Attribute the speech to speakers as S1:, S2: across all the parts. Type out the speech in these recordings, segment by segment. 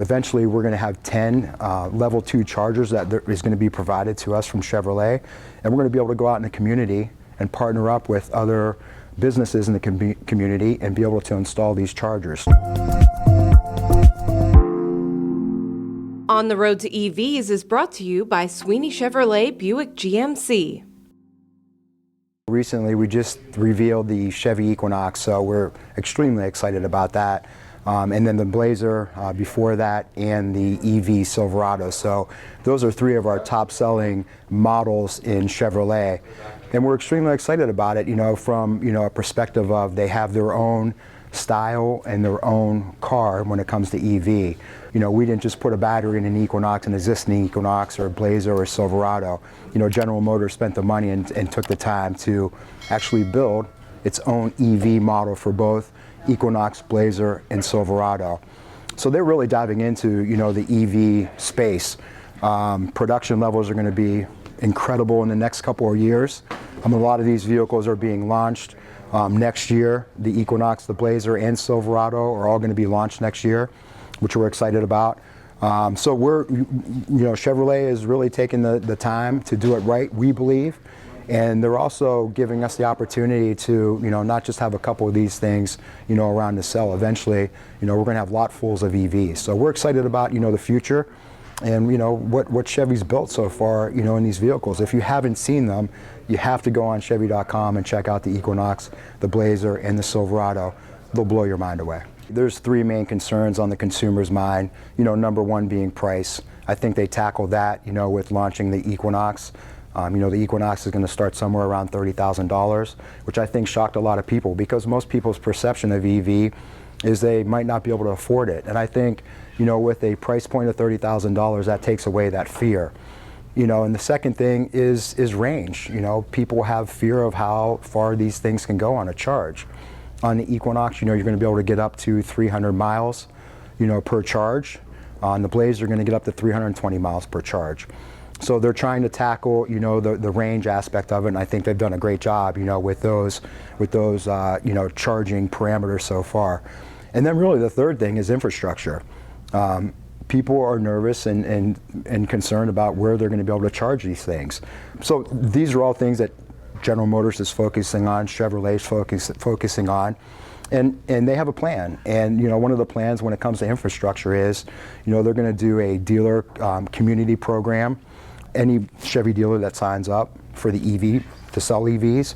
S1: Eventually, we're going to have 10 level 2 chargers that is going to be provided to us from Chevrolet, and we're going to be able to go out in the community and partner up with other businesses in the community and be able to install these chargers.
S2: On the Road to EVs is brought to you by Sweeney Chevrolet Buick GMC.
S1: Recently, we just revealed the Chevy Equinox, so we're extremely excited about that. And then the Blazer before that, and the EV Silverado. So those are 3 of our top-selling models in Chevrolet, and we're extremely excited about it. From a perspective of they have their own style and their own car when it comes to EV. We didn't just put a battery in an Equinox, an existing Equinox or Blazer or Silverado. General Motors spent the money and took the time to actually build its own EV model for both Equinox, Blazer, and Silverado. So they're really diving into, the EV space. Production levels are going to be incredible in the next couple of years. A lot of these vehicles are being launched next year. The Equinox, the Blazer, and Silverado are all going to be launched next year, which we're excited about. So Chevrolet is really taking the time to do it right, we believe. And they're also giving us the opportunity to, not just have a couple of these things, around to sell. Eventually, we're going to have lotfuls of EVs. So we're excited about, the future and, what Chevy's built so far, in these vehicles. If you haven't seen them, you have to go on Chevy.com and check out the Equinox, the Blazer, and the Silverado. They'll blow your mind away. There's 3 main concerns on the consumer's mind. Number 1 being price. I think they tackled that, with launching the Equinox. The Equinox is going to start somewhere around $30,000, which I think shocked a lot of people because most people's perception of EV is they might not be able to afford it. And I think, with a price point of $30,000, that takes away that fear. And the second thing is range. People have fear of how far these things can go on a charge. On the Equinox, you're going to be able to get up to 300 miles, per charge. On the Blazer, you're going to get up to 320 miles per charge. So they're trying to tackle, the range aspect of it, and I think they've done a great job, with those charging parameters so far. And then really the third thing is infrastructure. People are nervous and concerned about where they're going to be able to charge these things. So these are all things that General Motors is focusing on, Chevrolet's focusing on, and they have a plan. And one of the plans when it comes to infrastructure is, they're going to do a dealer community program. Any Chevy dealer that signs up for the EV to sell EVs.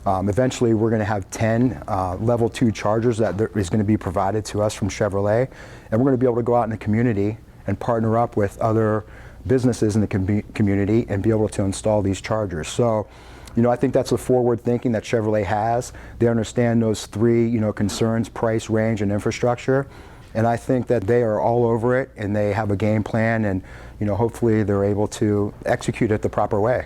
S1: Eventually, we're going to have 10 level 2 chargers that is going to be provided to us from Chevrolet, and we're going to be able to go out in the community and partner up with other businesses in the community and be able to install these chargers. So, I think that's the forward thinking that Chevrolet has. They understand those 3, concerns: price, range, and infrastructure. And I think that they are all over it, and they have a game plan, and hopefully they're able to execute it the proper way.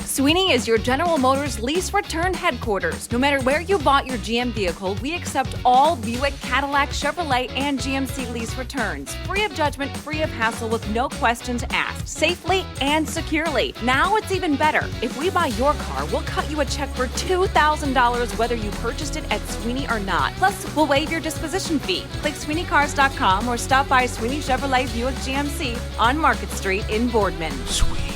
S3: Sweeney is your General Motors lease return headquarters. No matter where you bought your GM vehicle, we accept all Buick, Cadillac, Chevrolet, and GMC lease returns. Free of judgment, free of hassle, with no questions asked. Safely and securely. Now it's even better. If we buy your car, we'll cut you a check for $2,000 whether you purchased it at Sweeney or not. Plus, we'll waive your disposition fee. Click SweeneyCars.com or stop by Sweeney Chevrolet Buick GMC on Market Street in Boardman.
S4: Sweeney.